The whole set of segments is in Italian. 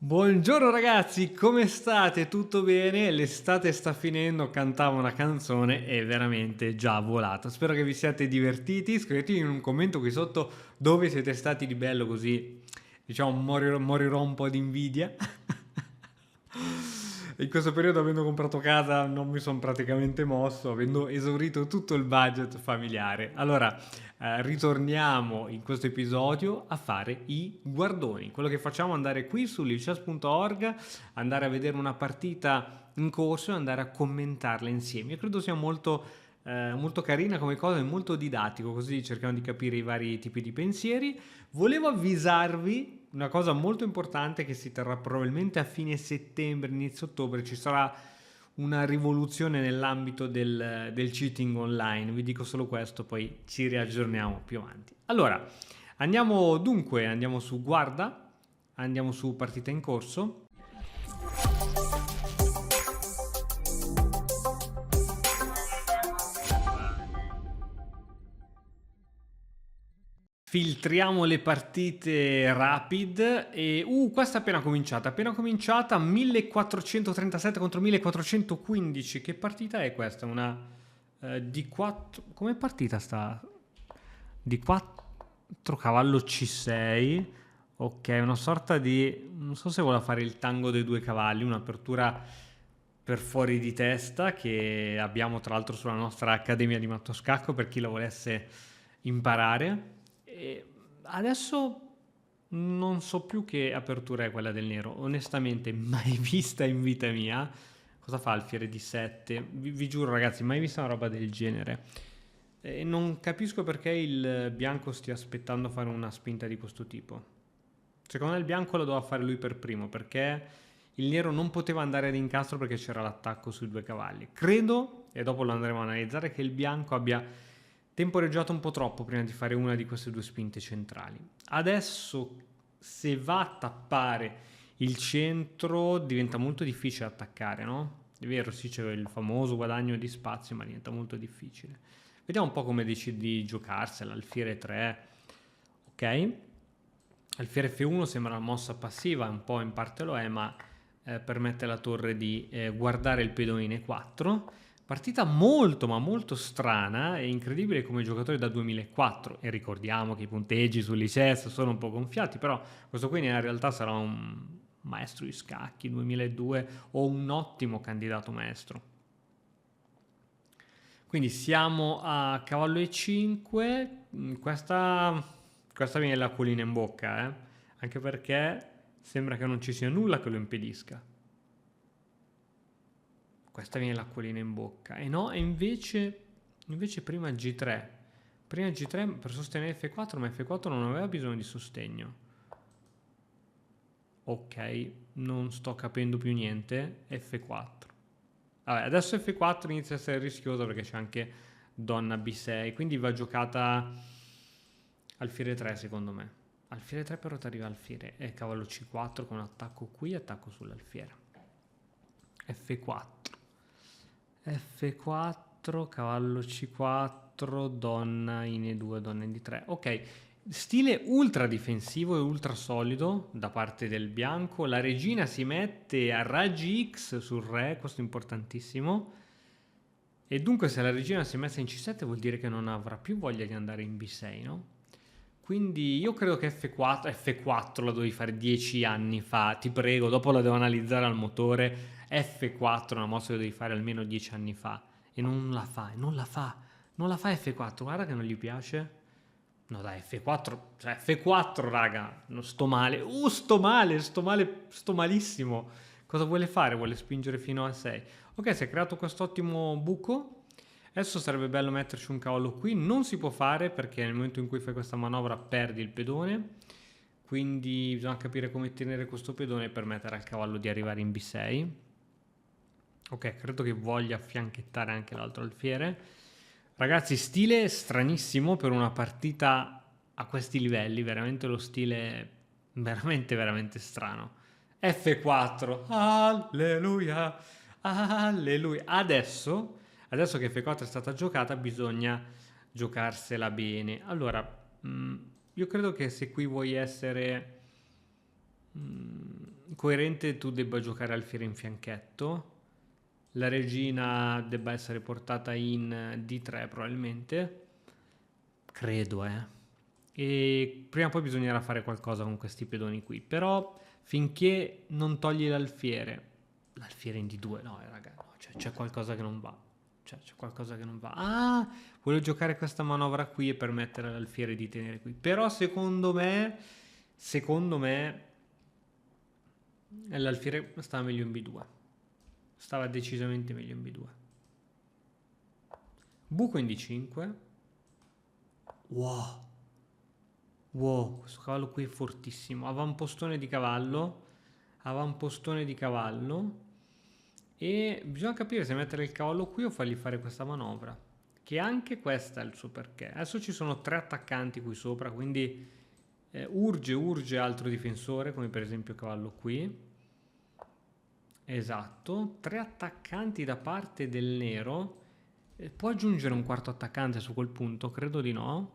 Buongiorno ragazzi, come state? Tutto bene? L'estate sta finendo, cantavo una canzone e veramente già volata. Spero che vi siate divertiti, scrivetemi in un commento qui sotto dove siete stati di bello così, diciamo, morirò un po' di invidia. In questo periodo, avendo comprato casa, non mi sono praticamente mosso, avendo esaurito tutto il budget familiare. Allora, ritorniamo in questo episodio a fare i guardoni. Quello che facciamo è andare qui su lichess.org, andare a vedere una partita in corso e andare a commentarla insieme. Io credo sia molto carina come cosa e molto didattico, così cerchiamo di capire i vari tipi di pensieri. Volevo avvisarvi una cosa molto importante che si terrà probabilmente a fine settembre, inizio ottobre, ci sarà una rivoluzione nell'ambito del cheating online. Vi dico solo questo, poi ci riaggiorniamo più avanti. Allora, andiamo su guarda, andiamo su partita in corso. Filtriamo le partite rapid e questa è appena cominciata 1437 contro 1415. Che partita è questa? Una D4, come partita sta? D4 cavallo C6. Ok, una sorta di, non so se vuole fare il tango dei due cavalli, un'apertura per fuori di testa che abbiamo tra l'altro sulla nostra Accademia di Mattoscacco per chi lo volesse imparare. E adesso non so più che apertura è quella del nero, onestamente mai vista in vita mia. Cosa fa alfiere di 7? Vi giuro ragazzi, mai vista una roba del genere. E non capisco perché il bianco stia aspettando a fare una spinta di questo tipo. Secondo me il bianco lo doveva fare lui per primo, perché il nero non poteva andare ad incastro perché c'era l'attacco sui due cavalli. Credo, e dopo lo andremo a analizzare, che il bianco abbia temporeggiato un po' troppo prima di fare una di queste due spinte centrali. Adesso, se va a tappare il centro, diventa molto difficile attaccare, no? È vero, sì, c'è il famoso guadagno di spazio, ma diventa molto difficile. Vediamo un po' come decide di giocarsela. Alfiere 3, ok? Alfiere F1 sembra una mossa passiva, un po' in parte lo è, ma permette alla torre di guardare il pedone in E4. Partita molto ma molto strana e incredibile come giocatori da 2004, e ricordiamo che i punteggi sull'ICES sono un po' gonfiati, però questo qui in realtà sarà un maestro di scacchi 2002 o un ottimo candidato maestro. Quindi siamo a cavallo E5, questa viene l'acquolina in bocca, anche perché sembra che non ci sia nulla che lo impedisca. Questa viene l'acquolina in bocca. E no, e invece prima G3. Prima G3 per sostenere F4, ma F4 non aveva bisogno di sostegno. Ok, non sto capendo più niente. F4. Vabbè, adesso F4 inizia a essere rischioso perché c'è anche donna B6, quindi va giocata alfiere 3 secondo me. Alfiere 3 però ti arriva alfiere e cavallo C4 con attacco qui, attacco sull'alfiere. F4. F4, cavallo C4, donna in E2, donna in D3. Ok, stile ultra difensivo e ultra solido da parte del bianco. La regina si mette a raggi X sul re, questo è importantissimo. E dunque se la regina si è messa in C7 vuol dire che non avrà più voglia di andare in B6, no? Quindi io credo che F4 la dovevi fare 10 anni fa, ti prego, dopo la devo analizzare al motore. F4 è una mossa che devi fare almeno 10 anni fa e non la fa, non la fa F4, guarda che non gli piace. No dai, F4, cioè F4 raga, non sto male, sto malissimo. Cosa vuole fare? Vuole spingere fino a 6. Ok, si è creato quest'ottimo buco. Adesso sarebbe bello metterci un cavallo qui, non si può fare perché nel momento in cui fai questa manovra perdi il pedone, quindi bisogna capire come tenere questo pedone e permettere al cavallo di arrivare in B6. Ok, credo che voglia affianchettare anche l'altro alfiere. Ragazzi, stile stranissimo per una partita a questi livelli, veramente lo stile veramente strano. F4, alleluia, alleluia. Adesso che F4 è stata giocata bisogna giocarsela bene. Allora, io credo che se qui vuoi essere coerente tu debba giocare alfiere in fianchetto, la regina debba essere portata in D3 probabilmente, credo, e prima o poi bisognerà fare qualcosa con questi pedoni qui, però finché non togli l'alfiere in D2, no, raga, no, c'è qualcosa che non va, c'è qualcosa che non va. Ah, voglio giocare questa manovra qui e permettere all'alfiere di tenere qui, però secondo me l'alfiere stava meglio in B2, stava decisamente meglio in B2. Buco in D5. Wow. Wow, questo cavallo qui è fortissimo. Avvampostone di cavallo. Avvampostone di cavallo. E bisogna capire se mettere il cavallo qui o fargli fare questa manovra. Che anche questa è il suo perché. Adesso ci sono 3 attaccanti qui sopra, quindi urge altro difensore, come per esempio cavallo qui. Esatto, 3 attaccanti da parte del nero. Può aggiungere un quarto attaccante su quel punto? Credo di no.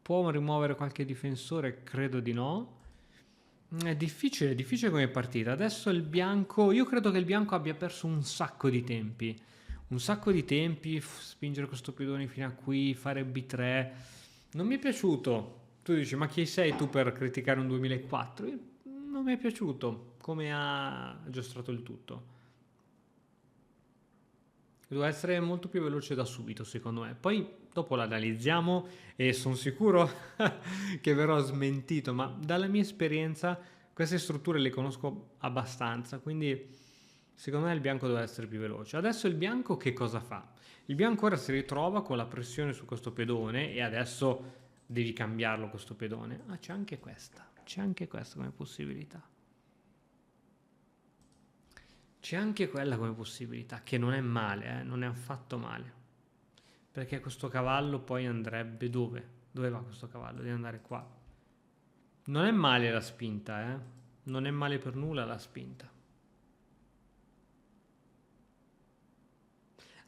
Può rimuovere qualche difensore? Credo di no. È difficile come partita. Adesso il bianco, io credo che il bianco abbia perso un sacco di tempi. Un sacco di tempi, spingere questo pedone fino a qui, fare B3. Non mi è piaciuto. Tu dici, ma chi sei tu per criticare un 2004? Non mi è piaciuto come ha giostrato il tutto. Doveva essere molto più veloce da subito, secondo me. Poi dopo l'analizziamo e sono sicuro che verrò smentito, ma dalla mia esperienza queste strutture le conosco abbastanza, quindi secondo me il bianco deve essere più veloce. Adesso il bianco che cosa fa? Il bianco ora si ritrova con la pressione su questo pedone e adesso devi cambiarlo questo pedone. Ah, c'è anche questa come possibilità. C'è anche quella come possibilità, che non è male, non è affatto male. Perché questo cavallo poi andrebbe dove? Dove va questo cavallo? Deve andare qua. Non è male la spinta, Non è male per nulla la spinta.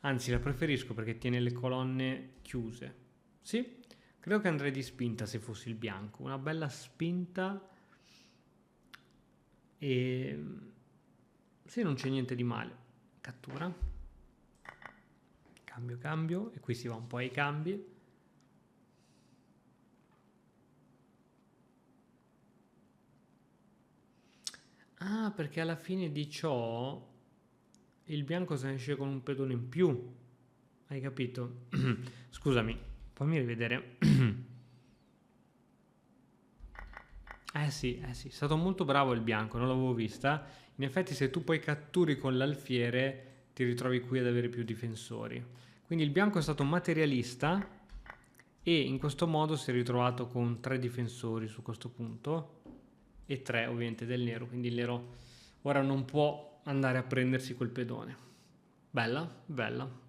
Anzi, la preferisco perché tiene le colonne chiuse. Sì, credo che andrei di spinta se fossi il bianco. Una bella spinta e... Sì, non c'è niente di male. Cattura. Cambio. E qui si va un po' ai cambi. Ah, perché alla fine di ciò il bianco se ne esce con un pedone in più. Hai capito? Scusami, fammi rivedere. Sì, è stato molto bravo il bianco, non l'avevo vista. In effetti se tu poi catturi con l'alfiere ti ritrovi qui ad avere più difensori. Quindi il bianco è stato materialista e in questo modo si è ritrovato con 3 difensori su questo punto e 3 ovviamente del nero, quindi il nero ora non può andare a prendersi quel pedone. Bella,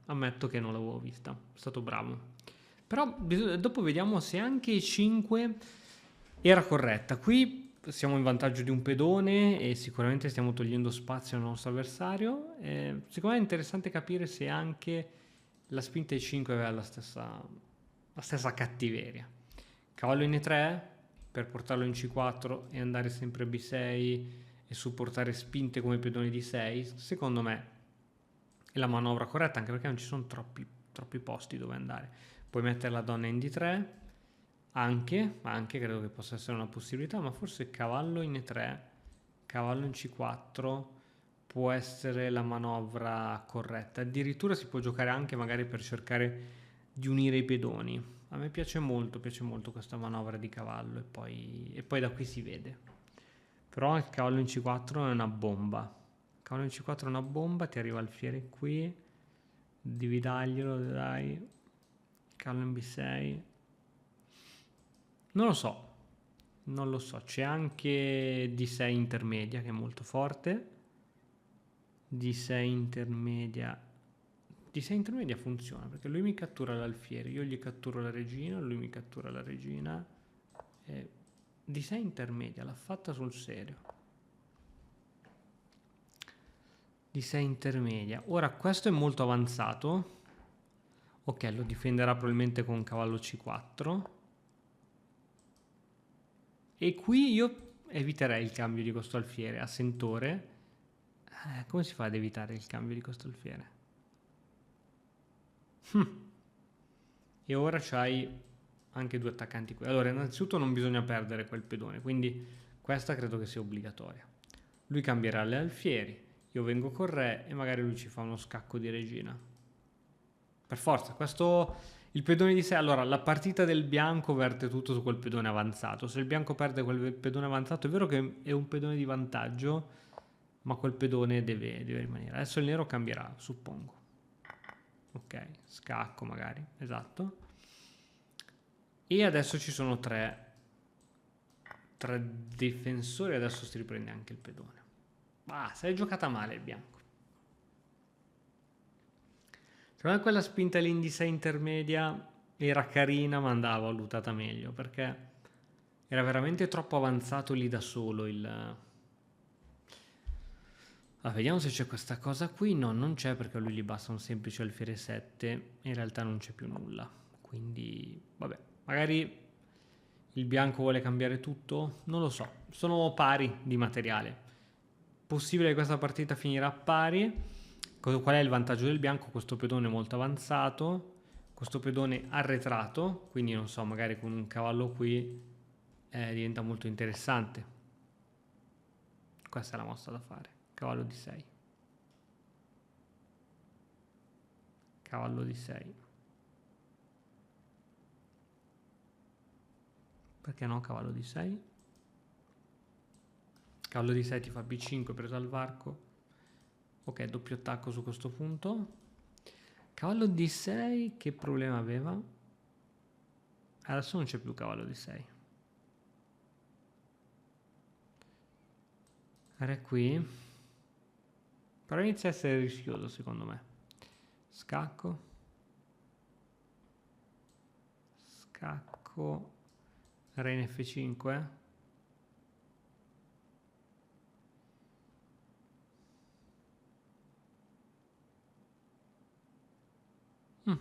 ammetto che non l'avevo vista, è stato bravo. Però dopo vediamo se anche i 5 era corretta. Qui siamo in vantaggio di un pedone e sicuramente stiamo togliendo spazio al nostro avversario. Secondo me è interessante capire se anche la spinta ai 5 aveva la stessa cattiveria. Cavallo in E3 per portarlo in C4 e andare sempre a B6 e supportare spinte come pedone di 6, secondo me è la manovra corretta, anche perché non ci sono troppi posti dove andare. Puoi mettere la donna in D3, anche credo che possa essere una possibilità, ma forse cavallo in E3, cavallo in C4 può essere la manovra corretta. Addirittura si può giocare anche magari per cercare di unire i pedoni. A me piace molto questa manovra di cavallo e poi da qui si vede. Però il cavallo in C4 è una bomba. Il cavallo in C4 è una bomba, ti arriva alfiere qui, dividaglielo, dai. Cavallo in B6. Non lo so, c'è anche D6 intermedia che è molto forte. D6 intermedia funziona perché lui mi cattura l'alfiere, io gli catturo la regina, lui mi cattura la regina. D6 intermedia, l'ha fatta sul serio. D6 intermedia. Ora questo è molto avanzato. Ok, lo difenderà probabilmente con cavallo C4. E qui io eviterei il cambio di questo alfiere a sentore. Come si fa ad evitare il cambio di questo alfiere? E ora c'hai anche due attaccanti qui. Allora, innanzitutto non bisogna perdere quel pedone, quindi questa credo che sia obbligatoria. Lui cambierà le alfieri, io vengo col re e magari lui ci fa uno scacco di regina. Per forza, questo... Il pedone di 6, allora la partita del bianco verte tutto su quel pedone avanzato. Se il bianco perde quel pedone avanzato, è vero che è un pedone di vantaggio, ma quel pedone deve rimanere. Adesso il nero cambierà, suppongo. Ok, scacco magari, esatto. E adesso ci sono tre difensori, adesso si riprende anche il pedone. Se è giocata male il bianco. Secondo me quella spinta all'indice intermedia era carina, ma andava valutata meglio, perché era veramente troppo avanzato lì da solo il... Allora, vediamo se c'è questa cosa qui. No, non c'è, perché a lui gli basta un semplice alfiere 7. In realtà non c'è più nulla. Quindi, vabbè, magari il bianco vuole cambiare tutto? Non lo so. Sono pari di materiale. Possibile che questa partita finirà pari. Qual è il vantaggio del bianco? Questo pedone molto avanzato, questo pedone arretrato, quindi non so, magari con un cavallo qui diventa molto interessante. Questa è la mossa da fare. Cavallo di 6. Cavallo di 6. Perché no cavallo di 6? Cavallo di 6 ti fa B5 preso al varco. Ok, doppio attacco su questo punto. Cavallo di 6, che problema aveva? Adesso non c'è più cavallo di 6. Re qui. Però inizia a essere rischioso secondo me. Scacco. Scacco. Re in F5.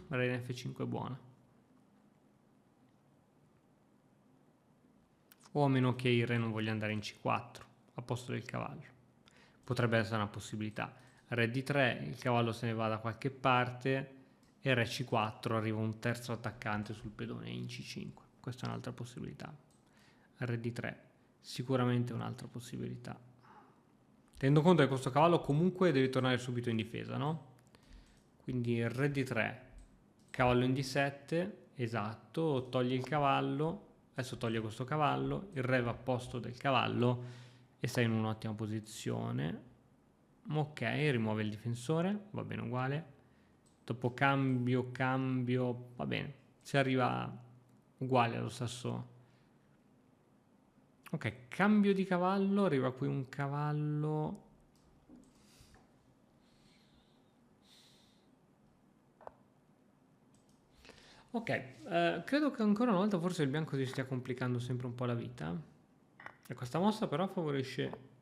Re in F5 è buona. O a meno che il re non voglia andare in C4 a posto del cavallo. Potrebbe essere una possibilità. Re D3, il cavallo se ne va da qualche parte e re C4, arriva un terzo attaccante sul pedone in C5. Questa è un'altra possibilità. Re D3, sicuramente un'altra possibilità. Tenendo conto che questo cavallo comunque deve tornare subito in difesa, no? Quindi re D3, cavallo in D7, esatto, toglie il cavallo, adesso toglie questo cavallo, il re va a posto del cavallo e sta in un'ottima posizione. Ok, rimuove il difensore, va bene uguale. Dopo cambio, va bene, si arriva uguale allo stesso. Ok, cambio di cavallo, arriva qui un cavallo. Ok, credo che ancora una volta forse il bianco si stia complicando sempre un po' la vita. E questa mossa però favorisce...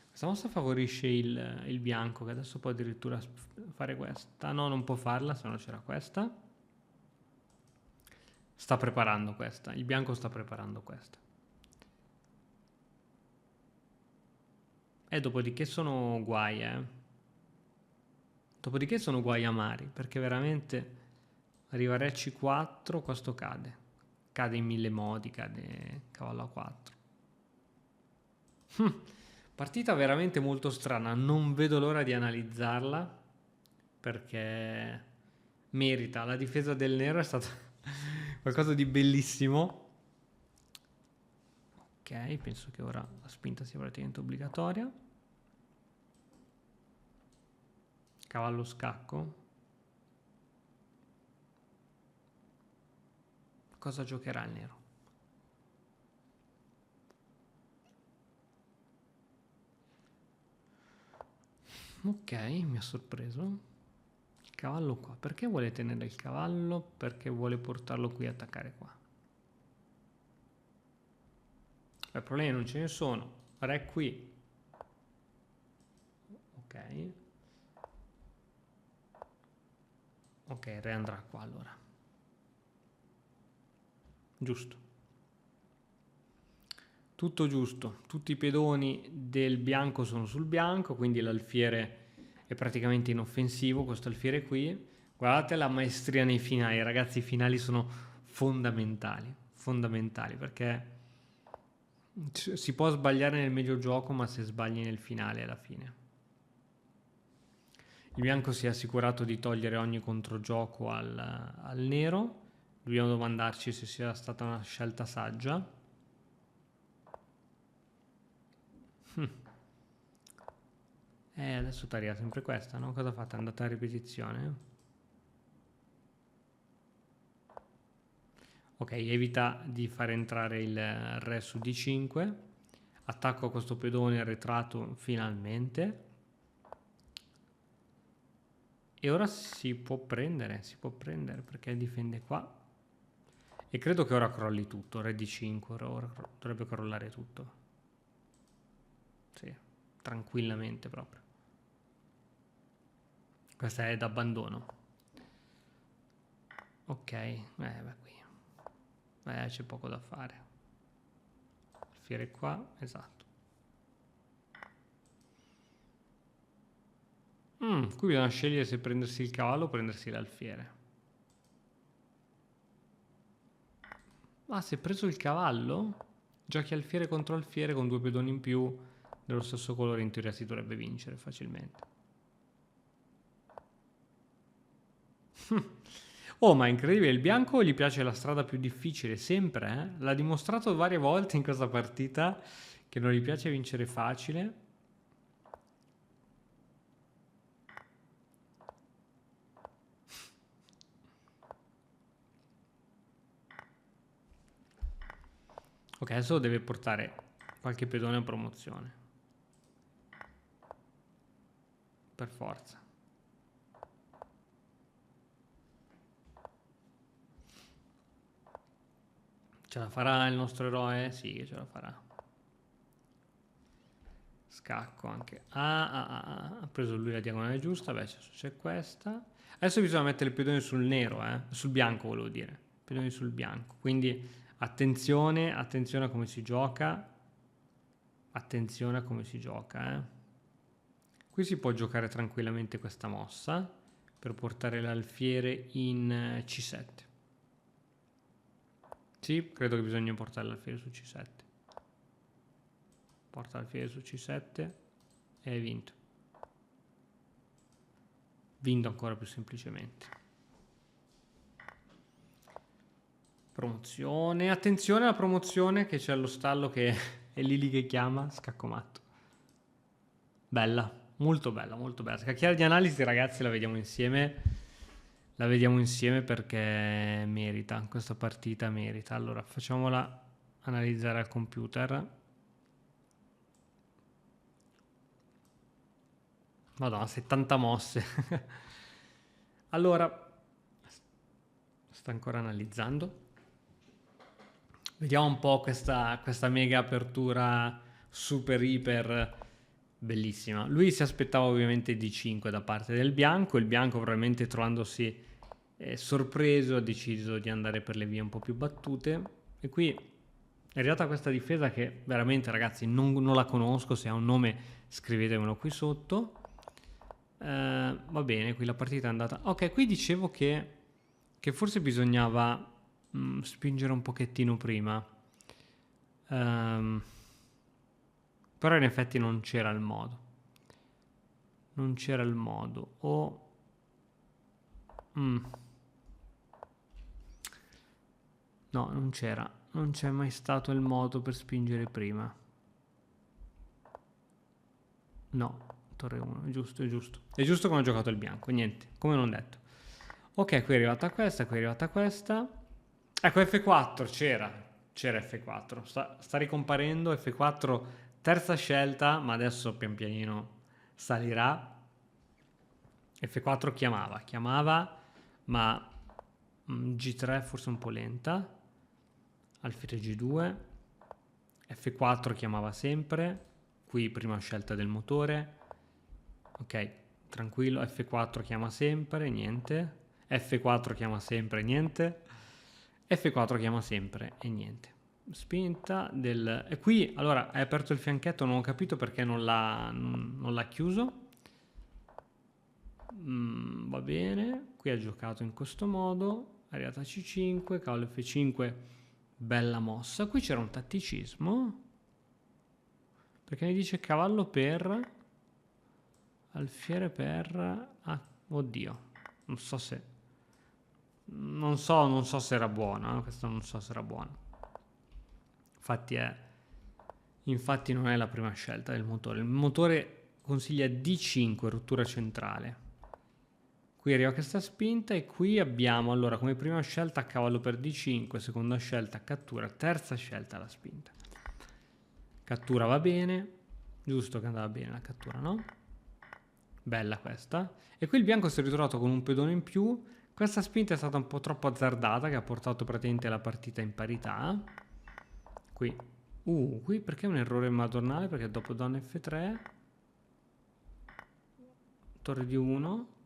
Questa mossa favorisce il bianco, che adesso può addirittura fare questa. No, non può farla, se no c'era questa. Sta preparando questa. Il bianco sta preparando questa. E dopodiché sono guai, Dopodiché sono guai amari, perché veramente arriva re C4, questo cade. Cade in mille modi, cade cavallo A4. Partita veramente molto strana, non vedo l'ora di analizzarla, perché merita. La difesa del nero è stata qualcosa di bellissimo. Ok, penso che ora la spinta sia praticamente obbligatoria. Cavallo scacco. Cosa giocherà il nero? Ok, mi ha sorpreso. Il cavallo qua. Perché vuole tenere il cavallo? Perché vuole portarlo qui e attaccare qua. Problemi non ce ne sono. Re qui. Ok. Ok, re andrà qua allora. Giusto. Tutto giusto, tutti i pedoni del bianco sono sul bianco, quindi l'alfiere è praticamente inoffensivo, questo alfiere qui. Guardate la maestria nei finali, ragazzi, i finali sono fondamentali, fondamentali, perché si può sbagliare nel medio gioco, ma se sbagli nel finale alla fine. Il bianco si è assicurato di togliere ogni controgioco al nero. Dobbiamo domandarci se sia stata una scelta saggia. Adesso taria sempre questa, no? Cosa fate? È andata a ripetizione? Ok, evita di far entrare il re su D5. Attacco a questo pedone arretrato finalmente. E ora si può prendere perché difende qua. E credo che ora crolli tutto, re D5, ora dovrebbe crollare tutto. Sì, tranquillamente proprio. Questa è d'abbandono. Ok, va qui. C'è poco da fare. Alfiere qua, esatto. Qui bisogna scegliere se prendersi il cavallo o prendersi l'alfiere. Ma se preso il cavallo, giochi alfiere contro alfiere con 2 pedoni in più dello stesso colore, in teoria si dovrebbe vincere facilmente. Oh, ma è incredibile, il bianco gli piace la strada più difficile, sempre, eh? L'ha dimostrato varie volte in questa partita che non gli piace vincere facile. Ok, adesso deve portare qualche pedone a promozione. Per forza. Ce la farà il nostro eroe? Sì, che ce la farà. Scacco anche. Ha preso lui la diagonale giusta. Beh, c'è questa. Adesso bisogna mettere il pedone sul nero, sul bianco volevo dire. Pedoni sul bianco. Quindi attenzione, attenzione a come si gioca. Attenzione a come si gioca, Qui si può giocare tranquillamente questa mossa per portare l'alfiere in C7. Sì, credo che bisogna portare l'alfiere su C7. Porta l'alfiere su C7 e hai vinto. Vinto ancora più semplicemente. Promozione. Attenzione alla promozione che c'è allo stallo che è Lili che chiama. Scacco matto. Bella, molto bella, molto bella. Scacchiera di analisi, ragazzi, la vediamo insieme. La vediamo insieme perché merita. Questa partita merita. Allora, facciamola analizzare al computer. Madonna, 70 mosse. Allora, sta ancora analizzando. Vediamo un po' questa mega apertura super iper bellissima. Lui si aspettava ovviamente D5 da parte del bianco. Il bianco probabilmente trovandosi sorpreso ha deciso di andare per le vie un po' più battute. E qui è arrivata questa difesa che veramente, ragazzi, non la conosco. Se ha un nome scrivetemelo qui sotto. Va bene, qui la partita è andata. Ok, qui dicevo che forse bisognava spingere un pochettino prima. Però in effetti non c'era il modo. Non c'era il modo. No, non c'era. Non c'è mai stato il modo per spingere prima. No, torre 1, è giusto, è giusto. È giusto come ha giocato il bianco, niente, come non detto. Ok, qui è arrivata questa, qui è arrivata questa. Ecco, F4 c'era F4. Sta ricomparendo F4, terza scelta, ma adesso pian pianino salirà. F4 chiamava, ma G3 forse un po' lenta. Alfiere G2. F4 chiamava sempre. Qui prima scelta del motore. Ok, tranquillo. F4 chiama sempre, niente. F4 chiama sempre, niente. F4 chiama sempre e niente. spinta del... E qui, allora, hai aperto il fianchetto, non ho capito perché non l'ha chiuso. Va bene, qui ha giocato in questo modo, arrivata C5, cavallo F5, bella mossa. Qui c'era un tatticismo, perché mi dice cavallo per, alfiere per... Ah, oddio, non so se... Non so se era buona, questo non so se era buona. Infatti non è la prima scelta del motore. Il motore consiglia D5, rottura centrale. Qui arriva questa spinta e qui abbiamo allora come prima scelta cavallo per D5, seconda scelta cattura, terza scelta la spinta. Cattura va bene, giusto che andava bene la cattura, no? Bella questa. E qui il bianco si è ritrovato con un pedone in più. Questa spinta è stata un po' troppo azzardata, che ha portato praticamente la partita in parità. Qui perché è un errore madornale? Perché dopo donna F3, torre di 1.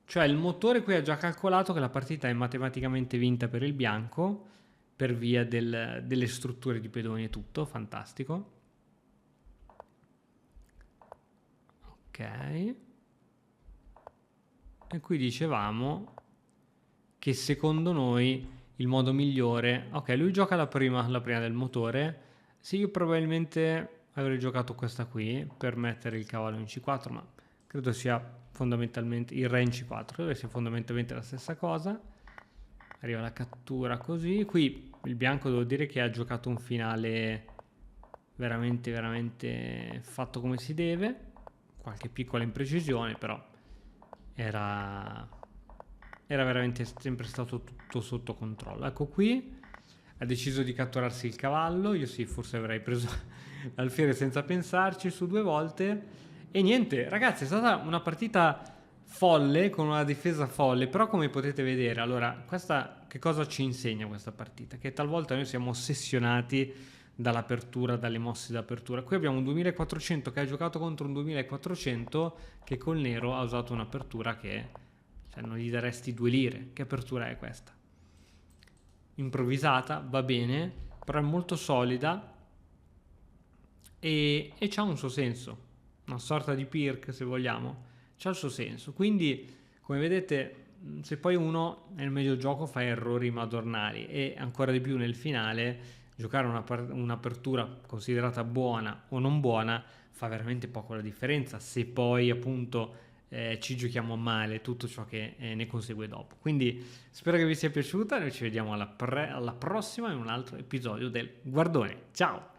Cioè il motore qui ha già calcolato che la partita è matematicamente vinta per il bianco per via delle strutture di pedoni e tutto, fantastico. Ok. E qui dicevamo che secondo noi il modo migliore... Ok, lui gioca la prima del motore. Sì, io probabilmente avrei giocato questa qui per mettere il cavallo in C4, ma credo sia fondamentalmente il re in C4, credo sia fondamentalmente la stessa cosa. Arriva la cattura così. Qui il bianco devo dire che ha giocato un finale veramente, veramente fatto come si deve. Qualche piccola imprecisione, però era veramente sempre stato tutto sotto controllo. Ecco qui ha deciso di catturarsi il cavallo. Io sì, forse avrei preso l'alfiere senza pensarci su 2 volte. E niente, ragazzi, è stata una partita folle, con una difesa folle, però come potete vedere, allora, questa che cosa ci insegna questa partita? Che talvolta noi siamo ossessionati dall'apertura, dalle mosse d'apertura. Qui abbiamo un 2400 che ha giocato contro un 2400 che col nero ha usato un'apertura che, cioè, non gli daresti 2 lire. Che apertura è questa? Improvvisata, va bene, però è molto solida e c'ha un suo senso. Una sorta di Pirc, se vogliamo, c'ha il suo senso. Quindi, come vedete, se poi uno nel medio gioco fa errori madornali e ancora di più nel finale, giocare un'apertura considerata buona o non buona fa veramente poco la differenza, se poi appunto ci giochiamo male tutto ciò che ne consegue dopo. Quindi spero che vi sia piaciuta, noi ci vediamo alla prossima in un altro episodio del Guardone. Ciao!